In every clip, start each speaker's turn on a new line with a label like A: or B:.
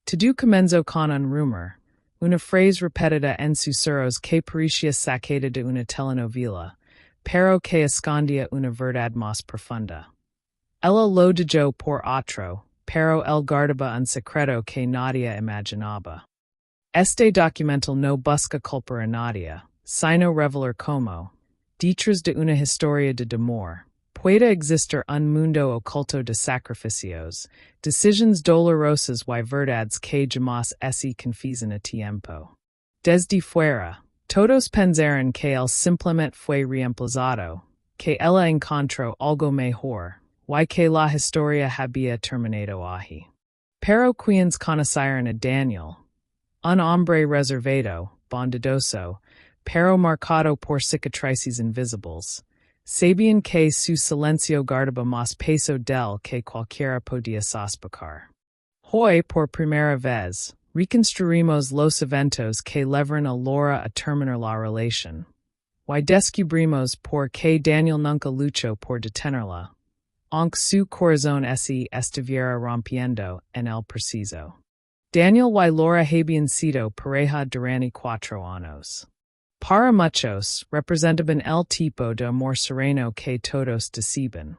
A: Tu comenzo con un rumor, una frase repetida en susurros que parecía sacada de una telenovela, pero que escondía una verdad más profunda. Ella lo dejó por otro, pero él guardaba un secreto que nadie imaginaba. Este documental no busca culpar a nadie, sino revelar cómo, detrás de una historia de amor, puede existir un mundo oculto de sacrificios, decisiones dolorosas y verdades que jamás se confiesen a tiempo. Desde fuera, todos pensaron que él simplemente fue reemplazado, que ella encontró algo mejor, y que la historia había terminado allí. Pero quienes conocieron a Daniel, un hombre reservado, bondadoso, pero marcado por cicatrices invisibles, sabían que su silencio guardaba más peso del que cualquiera podía sospechar. Hoy, por primera vez, reconstruimos los eventos que llevaron a Laura a terminar la relación. Y descubrimos por qué Daniel nunca luchó por detenerla, aunque su corazón se estuviera rompiendo en el preciso. Daniel y Laura habían sido pareja durante 4 años. Para muchos, representaban el tipo de amor sereno que todos desean.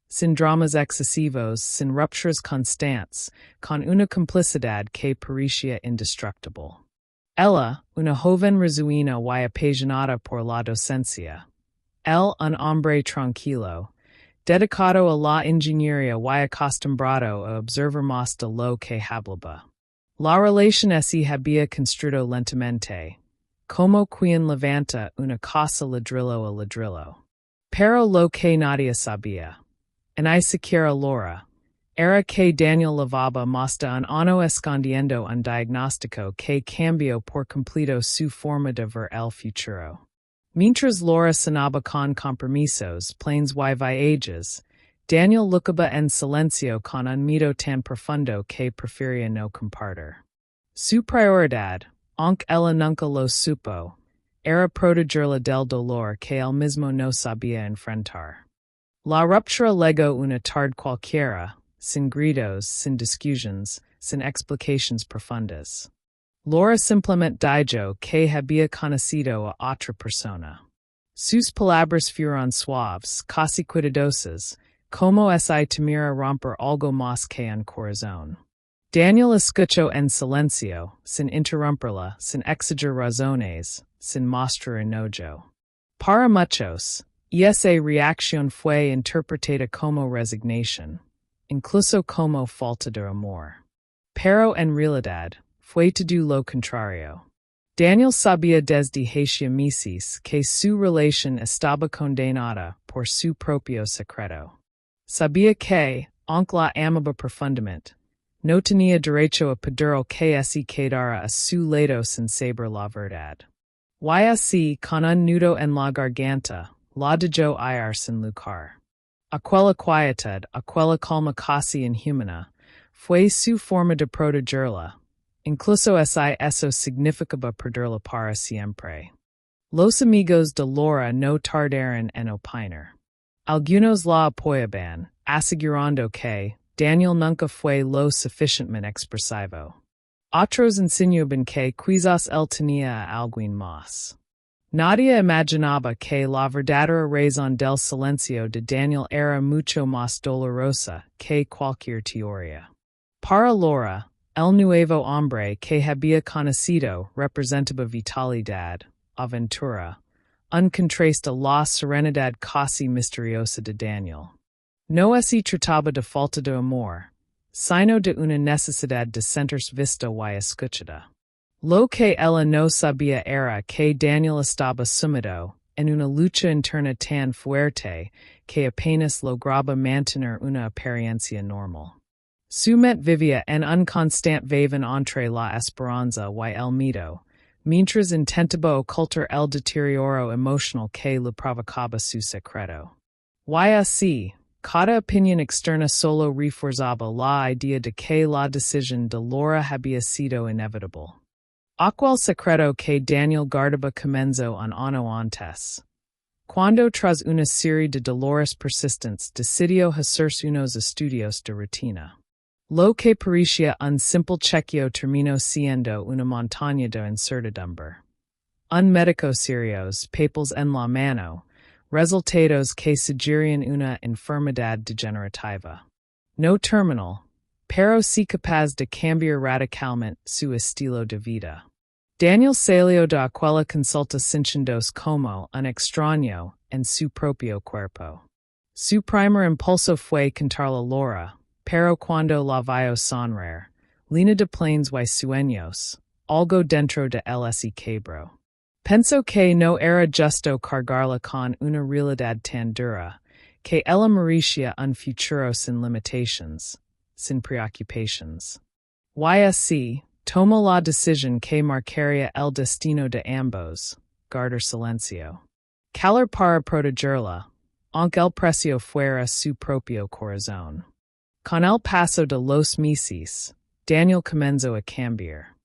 A: Sin dramas excesivos, sin rupturas constantes, con una complicidad que parecía indestructible. Ella, una joven risueña y apasionada por la docencia. Él, un hombre tranquilo, dedicado a la ingeniería y acostumbrado a observar más de lo que hablaba. La relación se había construido lentamente, como quien levanta una casa ladrillo a ladrillo. Pero lo que nadie sabía, ni siquiera Laura, era que Daniel llevaba más de un año escondiendo un diagnóstico que cambió por completo su forma de ver el futuro. Mientras Laura cenaba con compromisos, planes y viajes, Daniel lucaba en silencio con un miedo tan profundo que prefería no compartir. Su prioridad, aunque ella nunca lo supo, era protegerla del dolor que él mismo no sabía enfrentar. La ruptura legó una tarde cualquiera, sin gritos, sin discusiones, sin explicaciones profundas. Laura simplemente dijo que había conocido a otra persona. Sus palabras fueron suaves, casi cuidadosas, como si temiera romper algo más que un corazón. Daniel escuchó en silencio, sin interrumpirla, sin exigir razones, sin mostrar enojo. Para muchos, esa reacción fue interpretada como resignación, incluso como falta de amor. Pero en realidad, fue todo lo contrario. Daniel sabía desde hacía meses que su relación estaba condenada por su propio secreto. Sabía que, aunque la amaba profundamente, no tenía derecho a pedir que se quedara a su lado sin saber la verdad. Y así, con un nudo en la garganta, la dejó ir sin luchar. Aquella quietud, aquella calma casi inhumana, fue su forma de protegerla, incluso si eso significaba perderla para siempre. Los amigos de Laura no tardaron en opinar. Algunos la apoyaban, asegurando que Daniel nunca fue lo suficientemente expresivo. Otros insinuaban que quizás él tenía alguien más. Nadie imaginaba que la verdadera razón del silencio de Daniel era mucho más dolorosa que cualquier teoría. Para Laura, el nuevo hombre que había conocido representaba vitalidad, aventura, un contraste a la serenidad casi misteriosa de Daniel. No se trataba de falta de amor, sino de una necesidad de sentirse vista y escuchada. Lo que ella no sabía era que Daniel estaba sumido en una lucha interna tan fuerte que apenas lograba mantener una apariencia normal. Su mente vivía en un constante vaivén entre la esperanza y el miedo, mientras intentaba ocultar el deterioro emocional que le provocaba su secreto. Y así, cada opinión externa solo reforzaba la idea de que la decisión de Laura había sido inevitable. Aquel secreto que Daniel guardaba comenzó un año antes. Cuando tras una serie de dolores persistentes decidió hacerse unos estudios de rutina. Lo que parecía un simple chequeo terminó siendo una montaña de incertidumbre. Un médico serios, papels en la mano, resultados que sugerían una enfermedad degenerativa. No terminal, pero sí capaz de cambiar radicalmente su estilo de vida. Daniel salió de aquella consulta sintiéndose como un extraño en su propio cuerpo. Su primer impulso fue cantar la Laura, pero cuando la vio sonreír, Lina de planes y sueños, algo dentro de él se quebró. Pensó que no era justo cargarla con una realidad tan dura, que ella merecía un futuro sin limitations, sin preocupations. Y así, tomó la decisión que marcaría el destino de ambos, guardar silencio. Calar para protegerla, aunque el precio fuera su propio corazón. Con el paso de los meses, Daniel comenzó a cambiar.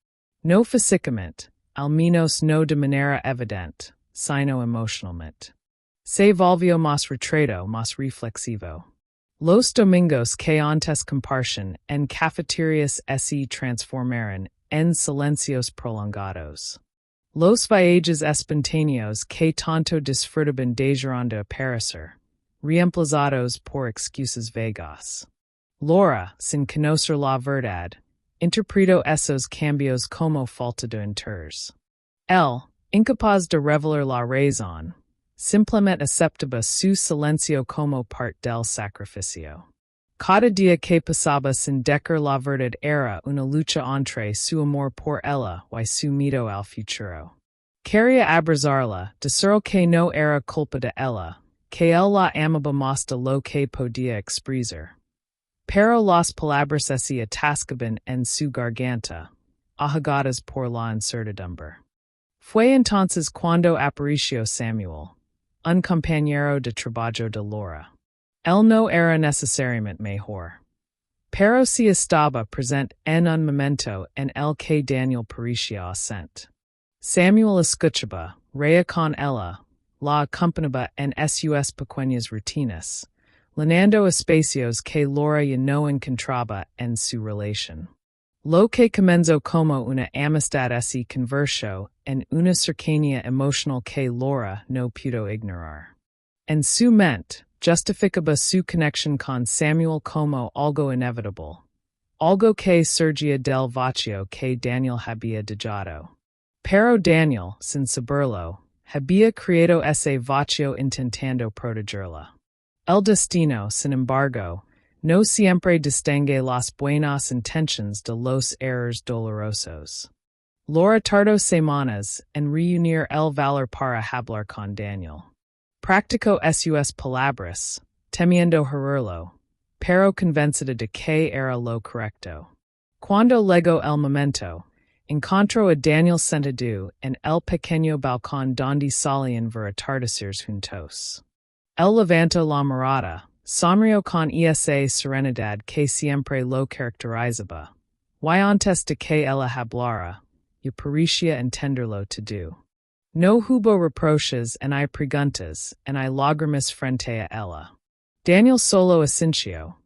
A: No físicamente, al menos no de manera evidente, sino emocionalmente. Se volvió más retraído, más reflexivo. Los domingos que antes compartían en cafeterías se transformaron en silencios prolongados. Los viajes espontáneos que tanto disfrutaban dejaron de aparecer, reemplazados por excusas vagas. Laura, sin conocer la verdad, interpretó esos cambios como falta de interés. Él, incapaz de revelar la razón, simplemente aceptaba su silencio como parte del sacrificio. Cada día que pasaba sin decir la verdad era una lucha entre su amor por ella y su miedo al futuro. Quería abrazarla, decir que no era culpa de ella, que él la amaba más de lo que podía expresar. Pero las palabras se atascaban en su garganta, ahogadas por la incertidumbre. Fue entonces cuando apareció Samuel, un compañero de trabajo de Laura. Él no era necesariamente mejor, pero sí estaba presente en un momento en el que Daniel parecía ausente. Samuel escuchaba, reía con ella, la acompañaba en sus pequeñas rutinas, llenando espacios que Laura ya no encontraba en su relación. Lo que comenzó como una amistad se convirtió en una cercanía emocional que Laura no pudo ignorar. En su mente, justificaba su conexión con Samuel como algo inevitable, algo que surgía del vacío que Daniel había dejado. Pero Daniel, sin saberlo, había creado ese vacío intentando protegerla. El destino, sin embargo, no siempre distingue las buenas intenciones de los errores dolorosos. Laura tardó semanas en reunir el valor para hablar con Daniel. Practicó sus palabras, temiendo herirlo, pero convencida de que era lo correcto. Cuando llegó el momento, encontró a Daniel sentado en el pequeño balcón donde solían ver atardeceres juntos. Él levantó la mirada, sonrió con esa serenidad que siempre lo caracterizaba, y antes de que ella hablara, ya parecía entenderlo todo. No hubo reproches en hay preguntas en hay lágrimas frente a ella. Daniel solo asintió,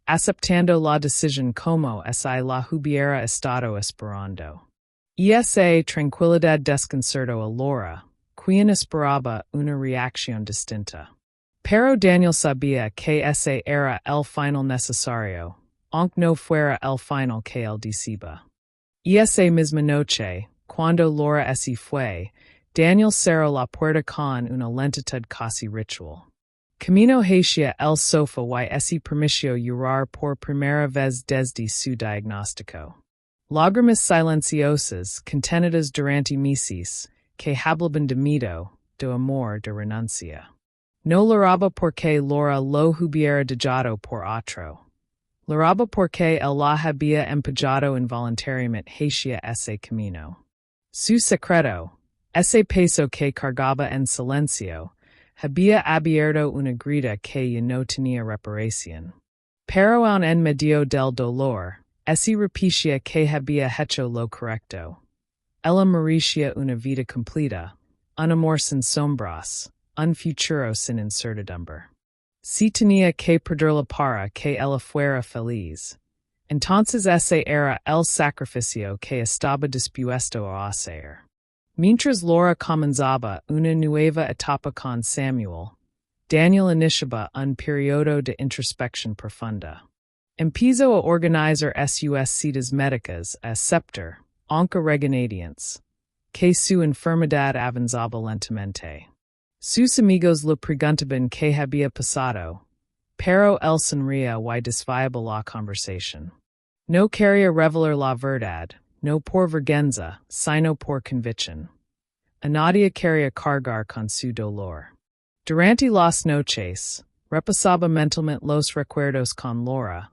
A: aceptando la decisión como si la hubiera estado esperando. Esa tranquilidad desconcertó a Laura, quien esperaba una reacción distinta. Pero Daniel sabía que ese era el final necesario, aunque no fuera el final que él deseaba. Y esa misma noche, cuando Laura se fue, Daniel cerró la puerta con una lentitud casi ritual. Camino hacia el sofá y se permitió llorar por primera vez desde su diagnóstico. Lágrimas silenciosas, contenidas durante meses, que hablaban de miedo, de amor, de renuncia. No lloraba porque Laura lo hubiera dejado por otro. Lloraba porque él la había empujado involuntariamente hacia ese camino. Su secreto, ese peso que cargaba en silencio, había abierto una grita que ya no tenía reparación. Pero aún en medio del dolor, ese repetía que había hecho lo correcto. Ella merecía una vida completa, un amor sin sombras, un futuro sin incertidumbre. Si tenía que perderla para que ella fuera feliz, Entonces ese era el sacrificio que estaba dispuesto a hacer. Mientras Laura comenzaba una nueva etapa con Samuel, Daniel iniciaba un periodo de introspección profunda. Empezó a organizar sus citas médicas a aceptar, aunque regañadientes, que su enfermedad avanzaba lentamente. Sus amigos le preguntaban qué había pasado, pero él sonría y desviaba la conversación. No quería revelar la verdad, no por vergüenza, sino por convicción. A nadie quería cargar con su dolor. Durante las noches, repasaba mentalmente los recuerdos con Laura,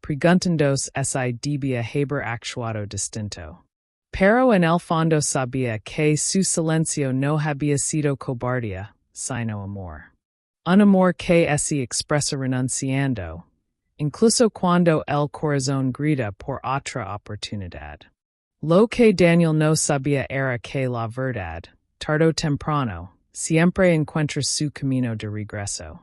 A: preguntándose si debía haber actuado distinto. Pero en el fondo sabía que su silencio no había sido cobardía, sino amor. Un amor que se expresa renunciando, incluso cuando el corazón grita por otra oportunidad. Lo que Daniel no sabía era que la verdad, tarde o temprano, siempre encuentra su camino de regreso.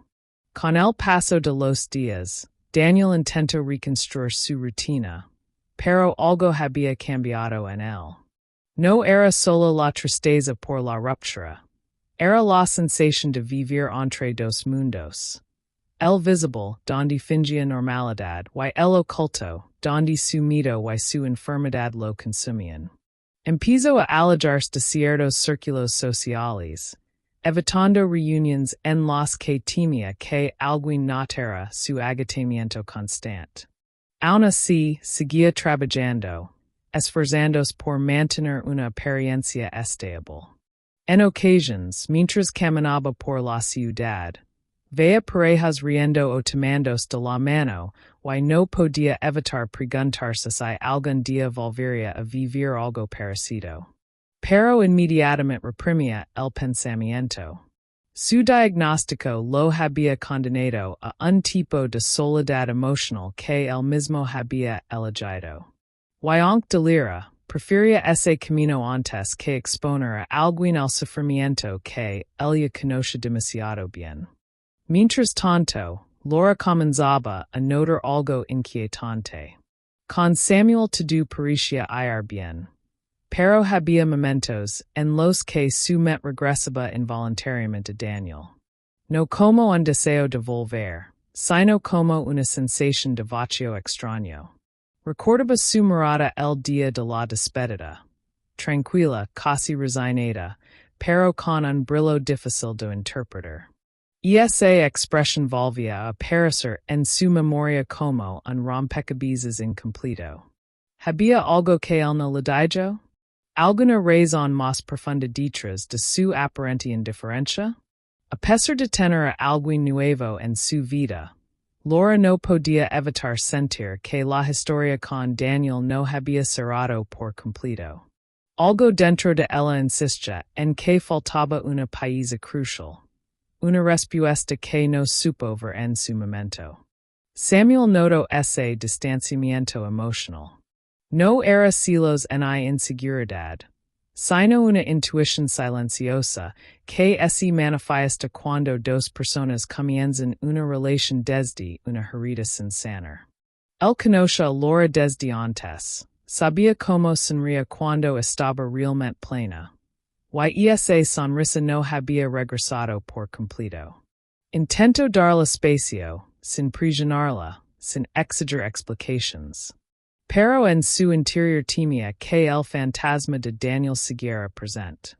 A: Con el paso de los días, Daniel intentó reconstruir su rutina, pero algo había cambiado en él. No era solo la tristeza por la ruptura, era la sensación de vivir entre dos mundos. El visible, donde fingía normalidad, y el oculto, donde su miedo y su enfermedad lo consumían. Empezó a alejarse de ciertos círculos sociales, evitando reuniones en las que temía que alguien notara su agotamiento constante. Aún así, seguía trabajando, esforzándose por mantener una apariencia estable. En ocasiones, mientras caminaba por la ciudad, veía parejas riendo o tomándose de la mano, y no podía evitar preguntarse si algún día volvería a vivir algo parecido. Pero inmediatamente reprimía el pensamiento. Su diagnóstico lo había condenado a un tipo de soledad emocional que él mismo había elegido. Y aunque delira, prefería ese camino antes que exponer a alguien al sufrimiento que ella conoce demasiado bien. Mientras tanto, Laura comenzaba a notar algo inquietante. Con Samuel todo parecía ir bien, pero había momentos en los que su mente regresaba involuntariamente a Daniel. No como un deseo de volver, sino como una sensación de vacío extraño. Recordaba su mirada el día de la despedida, tranquila, casi resignada, pero con un brillo difícil de interpretar. Esa expresión volvía a aparecer en su memoria como un rompecabezas incompleto. ¿Había algo que él no le dijo? ¿Alguna razón más profunda detrás de su aparente indiferencia? A pesar de tener a alguien nuevo en su vida, Laura no podía evitar sentir que la historia con Daniel no había cerrado por completo. Algo dentro de ella insistía en que faltaba una pieza crucial. Una respuesta que no supo ver en su momento. Samuel notó ese distanciamiento emocional. No era celos ni inseguridad, sino una intuición silenciosa que se manifiesta cuando dos personas comienzan una relación desde una herida sin sanar. Él conoce a Laura desde antes, sabía cómo sonría cuando estaba realmente plena. Y esa sonrisa no había regresado por completo. Intento darle espacio, sin presionarla, sin exigir explications. Pero en su interior temía que el fantasma de Daniel siguiera presente.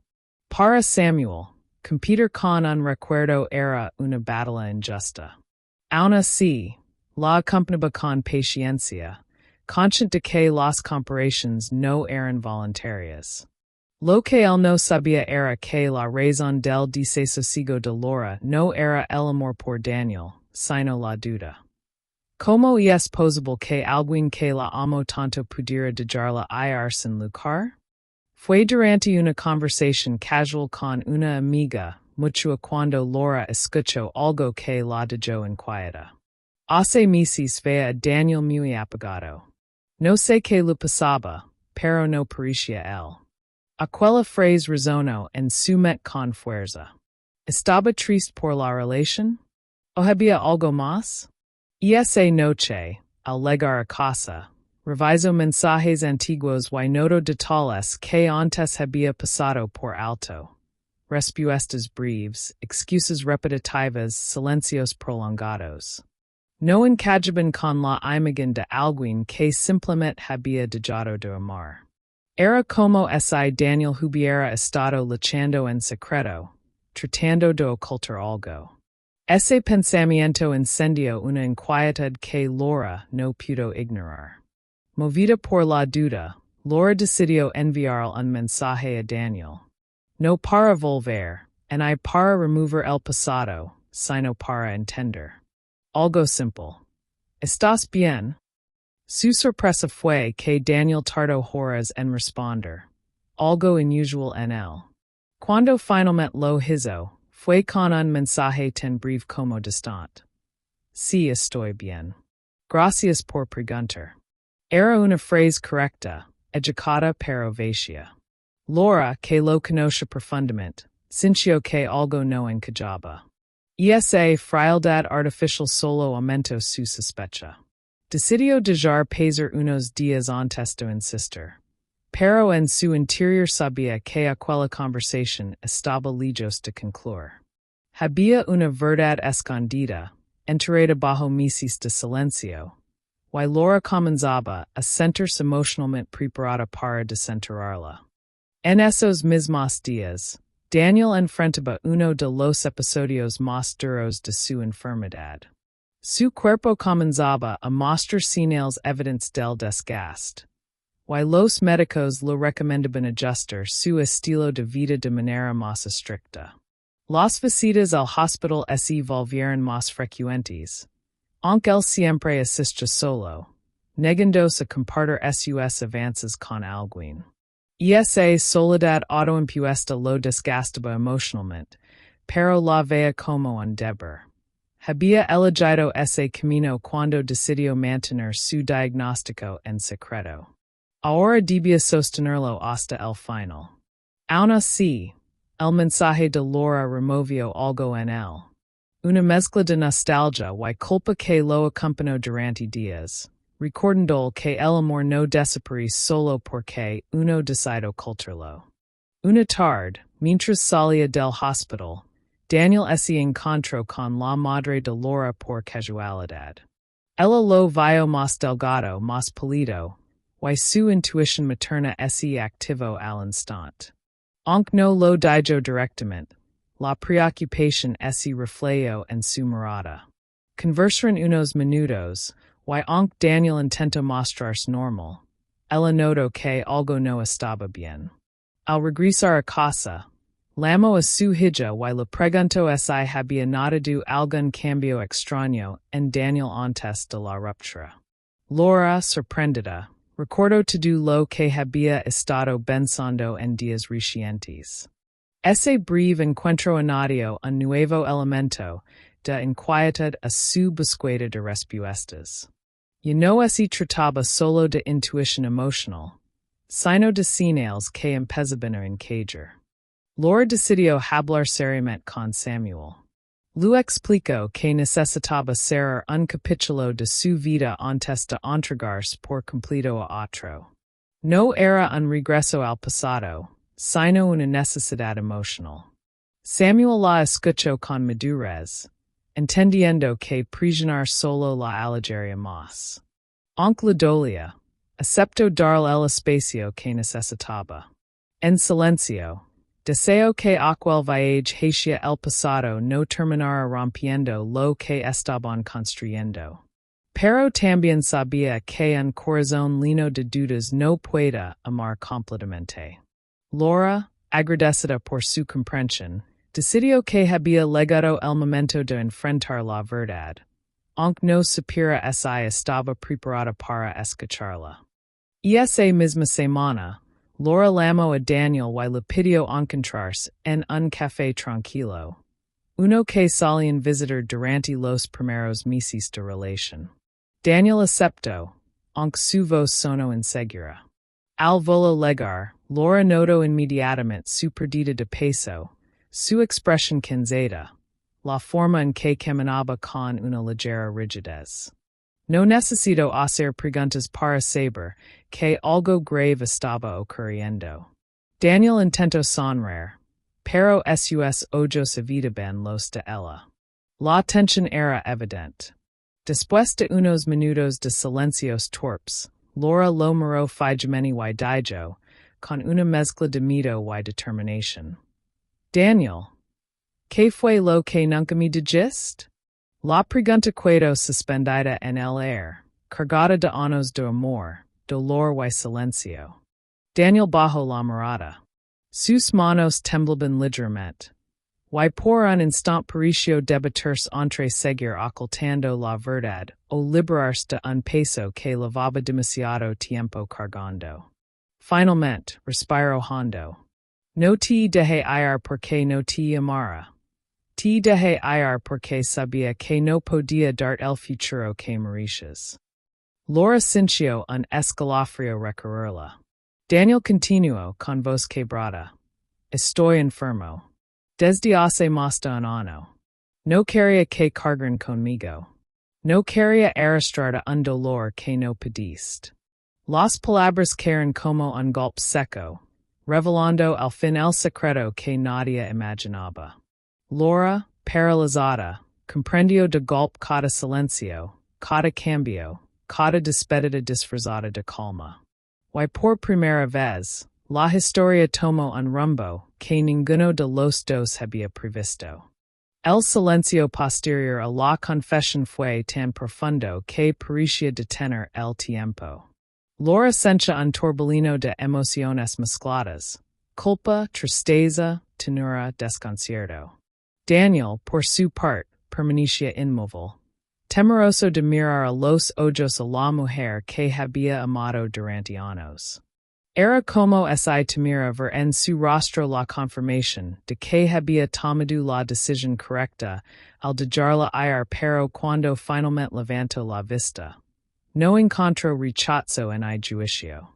A: Para Samuel, competir con un recuerdo era una batalla injusta. Aún así, la acompañaba con paciencia, consciente de que las comparaciones no eran voluntarias. Lo que él no sabía era que la razón del desasosiego de Laura no era el amor por Daniel, sino la duda. ¿Cómo es posible que alguien que la amó tanto pudiera dejarla ir sin luchar? Fue durante una conversación casual con una amiga mutua cuando Laura escuchó algo que la dejó inquieta. Hace meses veía a Daniel muy apagado. No sé qué le pasaba, pero no parecía él. Aquella frase resonó en su mente con fuerza. ¿Estaba triste por la relación? ¿O había algo más? Esa noche, al llegar a casa, Reviso mensajes antiguos y noto detalles que antes había pasado por alto. Respuestas breves, excuses repetitivas, silencios prolongados. No encajaban con la imagen de alguien que simplemente había dejado de amar. Era como si Daniel hubiera estado luchando en secreto, tratando de ocultar algo. Ese pensamiento encendió una inquietud que Laura no pudo ignorar. Movida por la duda, Laura decidió enviar un mensaje a Daniel. No para volver, ni para remover el pasado, sino para entender. Algo simple. ¿Estás bien? Su sorpresa fue que Daniel tardó horas en responder. Algo inusual en él. Cuando finalmente lo hizo, fue con un mensaje tan breve como distante. Sí, estoy bien. Gracias por preguntar. Era una frase correcta, educada pero vacía. Laura, que lo conoce profundamente, sintió que algo no encajaba. Esa frialdad artificial solo aumentó su sospecha. Decidió dejar pasar unos días antes de insistir. Pero en su interior sabía que aquella conversación estaba lejos de concluir. Había una verdad escondida, enterrada bajo meses de silencio, y Laura comenzaba a sentirse emocionalmente preparada para desenterrarla. En esos mismos días, Daniel enfrentaba uno de los episodios más duros de su enfermedad. Su cuerpo comenzaba a mostrar señales evidentes del desgaste, y los médicos lo recomendaban ajustar su estilo de vida de manera más estricta. Las visitas al hospital se volvieron más frecuentes, aunque él siempre asistía solo, negándose a compartir sus avances con alguien. Esa soledad autoimpuesta lo desgastaba emocionalmente, pero la veía como un deber. Había elegido ese camino cuando decidió mantener su diagnóstico en secreto. Ahora debía sostenerlo hasta el final. Aún así, el mensaje de Laura removió algo en él. Una mezcla de nostalgia y culpa que lo acompañó durante días, recordando que el amor no desapareció solo porque uno decidió ocultarlo. Una tarde, mientras salía del hospital, Daniel se encontró con la madre de Laura por casualidad. Ella lo vio más delgado, más pálido, y su intuición materna se activó al instante. Aunque no lo dijo directamente, la preocupación se reflejó en su mirada. Conversaron unos minutos, y aunque Daniel intentó mostrarse normal, ella notó que algo no estaba bien. Al regresar a casa, llamó a su hija y le preguntó si había notado algún cambio extraño en Daniel antes de la ruptura. Laura, sorprendida, recordó todo lo que había estado pensando en días recientes. Ese breve encuentro añadió un nuevo elemento de inquietud a su búsqueda de respuestas. Y no se trataba solo de intuición emocional, sino de señales que empezaban a encajar. Laura decidió hablar seriamente con Samuel. Lu explicó que necesitaba cerrar un capítulo de su vida antes de entregarse por completo a otro. No era un regreso al pasado, sino una necesidad emocional. Samuel la escuchó con madurez, entendiendo que presionar solo la alejaría más. Aunque le dolía, aceptó darle el espacio que necesitaba. En silencio, deseo que aquel viaje hacia el pasado no terminara rompiendo lo que estaban construyendo. Pero también sabía que un corazón lleno de dudas no puede amar completamente. Laura, agradecida por su comprensión, decidió que había llegado el momento de enfrentar la verdad, aunque no supiera si estaba preparada para escucharla. Y esa misma semana, Laura llamó a Daniel y le pidió encontrarse en un café tranquilo, uno que solían visitar durante los primeros meses de relación. Daniel aceptó, aunque su voz sonó insegura. Al volo llegar, Laura notó inmediatamente su pérdida de peso, su expresión cansada, la forma en que caminaba con una ligera rigidez. No necesito hacer preguntas para saber que algo grave estaba ocurriendo. Daniel intentó sonreír, pero sus ojos evitaban los de ella. La tensión era evidente. Después de unos minutos de silencios torpes, Laura lo miró fijamente y dijo, con una mezcla de miedo y determinación. Daniel, ¿qué fue lo que nunca me dijiste? La pregunta quedó suspendida en el aire, cargada de años de amor, dolor y silencio. Daniel bajó la mirada. Sus manos temblaban ligeramente. Y por un instante pareció debatirse entre seguir ocultando la verdad o liberarse de un peso que llevaba demasiado tiempo cargando. Finalmente, respiró hondo. No te dejé ir porque no te amara. Te dejé ir porque sabía que no podía dar el futuro que mereces. Laura sintió un escalofrío recorrerla. Daniel continuó con voz quebrada. Estoy enfermo. Desde hace más de un año. No quería que cargaran conmigo. No quería arrastrar un dolor que no pediste. Las palabras cayeron como un golpe seco, revelando al fin el secreto que nadie imaginaba. Laura, paralizada, comprendió de golpe cada silencio, cada cambio, cada despedida disfrazada de calma. Y por primera vez, la historia tomó un rumbo que ninguno de los dos había previsto. El silencio posterior a la confesión fue tan profundo que parecía detener el tiempo. Laura sentía un torbellino de emociones mezcladas, culpa, tristeza, ternura, desconcierto. Daniel, por su parte, permanecía inmóvil, temeroso de mirar a los ojos a la mujer que había amado durante años. Era como si temiera ver en su rostro la confirmación de que había tomado la decisión correcta al dejarla ir, pero cuando finalmente levantó la vista, no encontró rechazo en el juicio.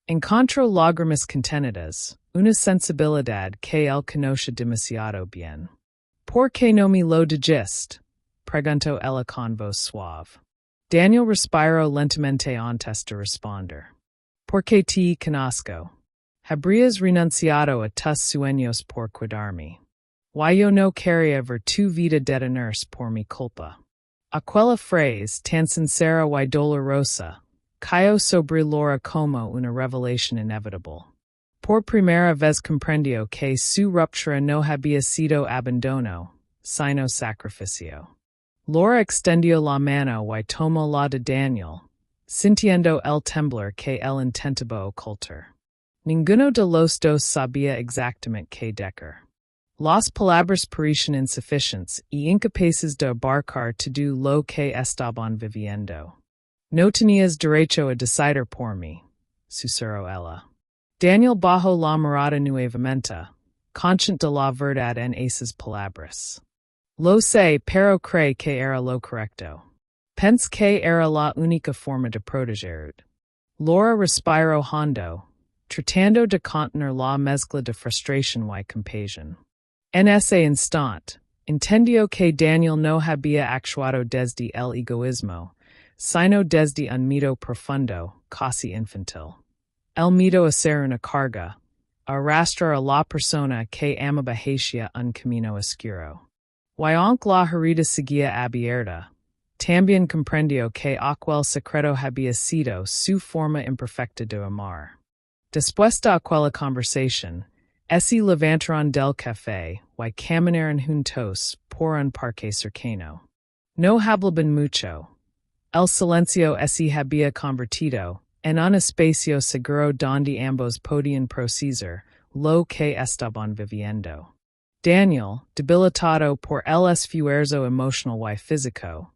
A: Encontró lágrimas contenidas, una sensibilidad que él conoce demasiado bien. ¿Por qué no me lo dijiste? Preguntó ella con voz suave. Daniel respiró lentamente antes de responder. Porque te conozco. Habrías renunciado a tus sueños por cuidarme. Y yo no quería ver tu vida detenerse por mi culpa. Aquella frase, tan sincera y dolorosa, cayó sobre Laura como una revelación inevitable. Por primera vez comprendió que su ruptura no había sido abandono, sino sacrificio. Laura extendió la mano y tomó la de Daniel, sintiendo el temblor que él intentaba ocultar. Ninguno de los dos sabía exactamente qué decir. Las palabras parecían insuficientes y incapaces de abarcar todo lo que estaban viviendo. No tenías derecho a decidir por mí, susurró ella. Daniel bajó la mirada nuevamente, consciente de la verdad en esas palabras. Lo sé, pero cree que era lo correcto. Pense que era la única forma de protegerud. Laura respiró hondo, tratando de contener la mezcla de frustración y compasión. En ese instante, entendió que Daniel no había actuado desde el egoísmo, sino desde un miedo profundo, casi infantil. El miedo a ser una carga, a arrastrar a la persona que amaba hacia un camino oscuro. Y aunque la herida seguía abierta, también comprendió que aquel secreto había sido su forma imperfecta de amar. Después de aquella conversación, se levantaron del café y caminaron juntos por un parque cercano. No hablaban mucho. El silencio se había convertido en un espacio seguro donde ambos podían procesar lo que estaban viviendo. Daniel, debilitado por el esfuerzo emocional y físico,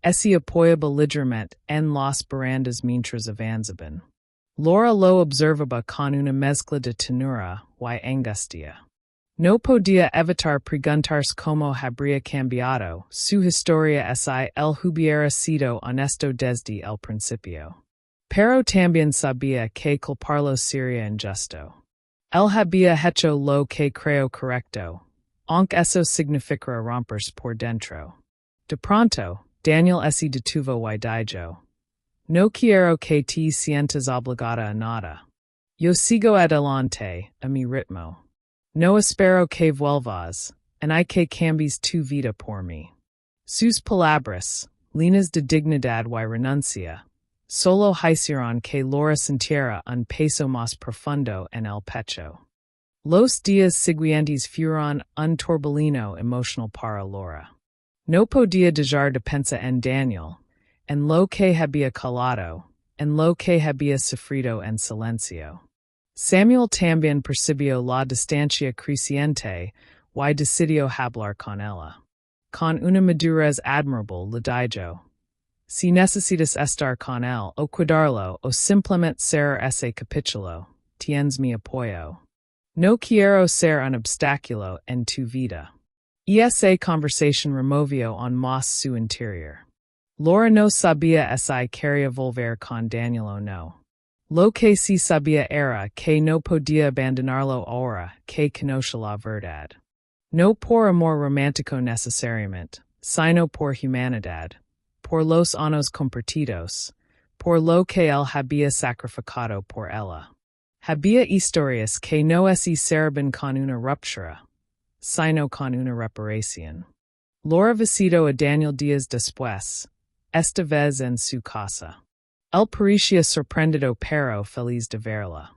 A: se apoyaba ligeramente en las barandas mientras avanzaban. Laura lo observaba con una mezcla de ternura y angustia. No podía evitar preguntarse cómo habría cambiado su historia si él hubiera sido honesto desde el principio. Pero también sabía que culparlo sería injusto. Él había hecho lo que creyó correcto, aunque eso significara romperse por dentro. De pronto, Daniel esse detuvo y dijo. No quiero que te sientas obligada a nada. Yo sigo adelante, a mi ritmo. No espero que vuelvas, and I que cambies tu vida por mí. Sus palabras, llenas de dignidad y renuncia, solo hicieron que Laura sintiera un peso más profundo en el pecho. Los días siguientes fueron un torbellino emocional para Laura. No podía dejar de pensar en Daniel, en lo que había calado, en lo que había sufrido en silencio. Samuel también percibió la distancia creciente y decidió hablar con ella. Con una madurez admirable le dijo. Si necesitas estar con él o cuidarlo o simplemente cerrar ese capítulo, tienes mi apoyo. No quiero ser un obstáculo en tu vida. Esa conversación removió aún más su interior. Laura no sabía si quería volver con Daniel o no. Lo que sí sabía era que no podía abandonarlo ahora que conoce la verdad. No por amor romántico necesariamente, sino por humanidad, por los años compartidos, por lo que él había sacrificado por ella. Había historias que no se servían con una ruptura, sino con una reparación. Laura visitó a Daniel días después, esta vez en su casa. Él parecía sorprendido pero feliz de verla.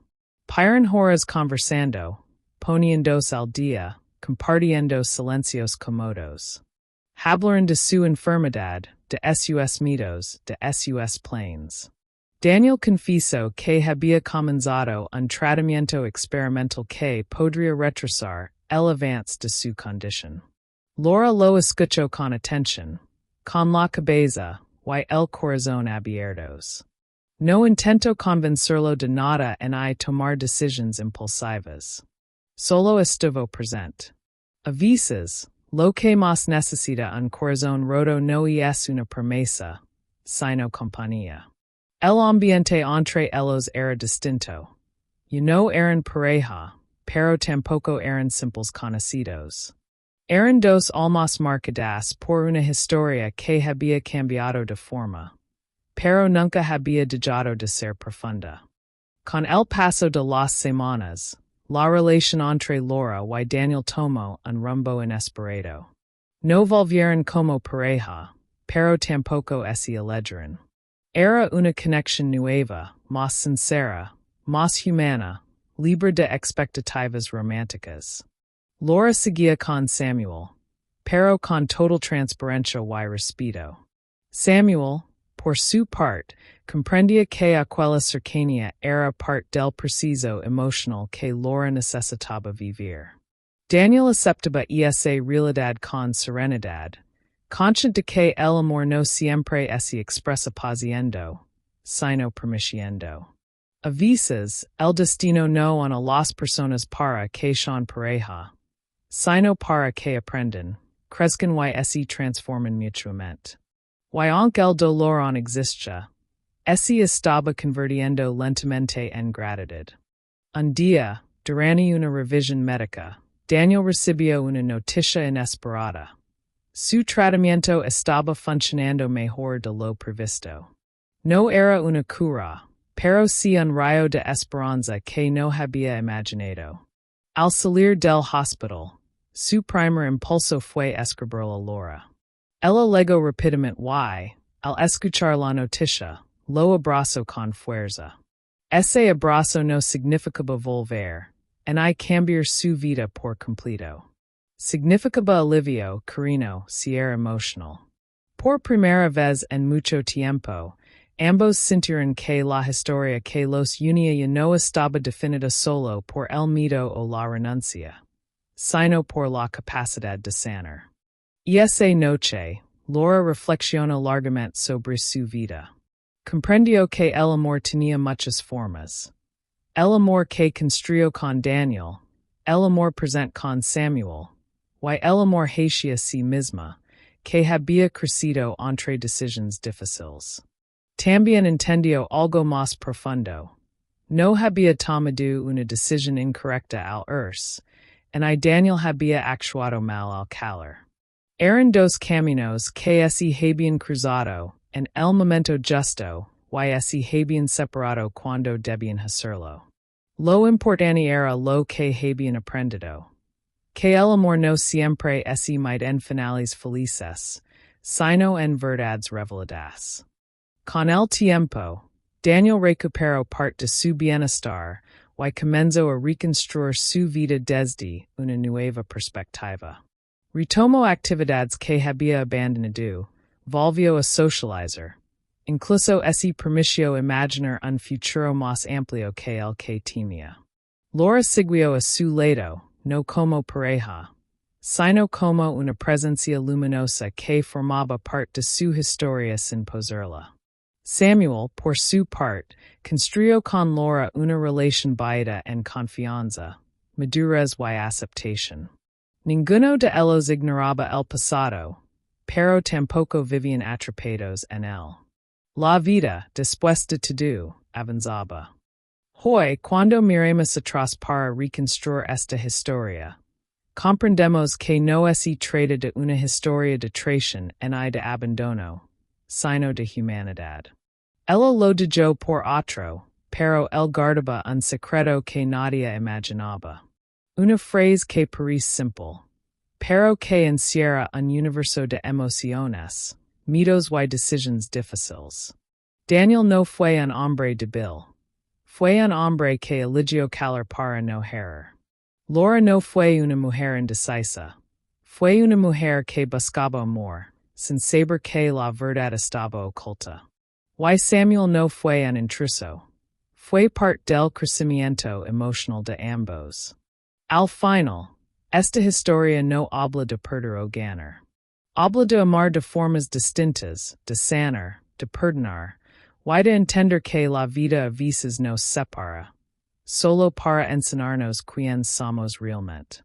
A: Paran horas conversando, poniéndose al día, compartiendo silencios cómodos. Hablaron de su enfermedad, de sus mitos, de sus planes. Daniel confesó que había comenzado un tratamiento experimental que podría retrasar el avance de su condición. Laura lo escuchó con atención, con la cabeza y el corazón abiertos. No intentó convencerlo de nada ni tomar decisiones impulsivas. Solo estuvo presente. A veces, lo que más necesita un corazón roto no es una promesa, sino compañía. El ambiente entre ellos era distinto. Y no eran pareja, pero tampoco eran simples conocidos. Eran dos almas marcadas por una historia que había cambiado de forma, pero nunca había dejado de ser profunda. Con el paso de las semanas, la relación entre Laura y Daniel tomó un rumbo inesperado. No volvieron como pareja, pero tampoco se alejaron. Era una conexión nueva, más sincera, más humana, libre de expectativas románticas. Laura seguía con Samuel, pero con total transparencia y respeto. Samuel, por su parte, comprendía que aquella cercanía era parte del proceso emocional que Laura necesitaba vivir. Daniel aceptaba esa realidad con serenidad, consciente de que el amor no siempre se expresa pasiendo, sino permitiendo. A veces, el destino no a las personas para que son pareja, sino para que aprendan, crezcan y se transformen mutuamente. Y aunque el dolor aún exista, se estaba convirtiendo lentamente en gratitud. Un día, durante una revisión médica, Daniel recibió una noticia inesperada. Su tratamiento estaba funcionando mejor de lo previsto. No era una cura, pero sí un rayo de esperanza que no había imaginado. Al salir del hospital, su primer impulso fue escribirle a Laura. Ella legó rápidamente y, al escuchar la noticia, lo abrazó con fuerza. Ese abrazo no significaba volver, y cambiar su vida por completo. Significaba alivio, cariño, si era emocional. Por primera vez en mucho tiempo, ambos sintieron que la historia que los unía ya no estaba definida solo por el miedo o la renuncia, sino por la capacidad de sanar. Y esa noche, Laura reflexionó largamente sobre su vida. Comprendió que el amor tenía muchas formas. El amor que construyó con Daniel, el amor presente con Samuel, y el amor hacia sí misma, que había crecido entre decisiones difíciles. También entendió algo más profundo. No había tomado una decisión incorrecta al irse, y Daniel había actuado mal al calar. Eran dos caminos que ese habían cruzado, en el momento justo, y ese habían separado cuando debían hacerlo. Lo importante era lo que habían aprendido. Que el amor no siempre es might en finales felices, sino en verdades reveladas. Con el tiempo, Daniel recuperó parte de su bienestar y comenzó a reconstruir su vida desde una nueva perspectiva. Retomó actividades que había abandonado, volvió a socializar. Incluso ese permitió imaginar un futuro más amplio que el que tenía. Laura siguió a su lado, no como pareja, sino como una presencia luminosa que formaba parte de su historia sin poseerla. Samuel, por su parte, construyó con Laura una relación baida en confianza, madurez y aceptación. Ninguno de ellos ignoraba el pasado, pero tampoco vivían atrapados en él. La vida, después de todo, avanzaba. Hoy, cuando miremos atrás para reconstruir esta historia, comprendemos que no se trata de una historia de traición y de abandono, sino de humanidad. Ella lo dejó por otro, pero él guardaba un secreto que nadie imaginaba. Una frase que parece simple, pero que encierra un universo de emociones, miedos y decisiones difíciles. Daniel no fue un hombre débil. Fue un hombre que eligió calar para no errar. Laura no fue una mujer indecisa. Fue una mujer que buscaba amor, sin saber que la verdad estaba oculta. Y Samuel no fue un intruso. Fue parte del crecimiento emocional de ambos. Al final, esta historia no habla de perder o ganar. Habla de amar de formas distintas, de sanar, de perdonar, y de entender que la vida a veces nos separa, solo para enseñarnos quién somos realmente.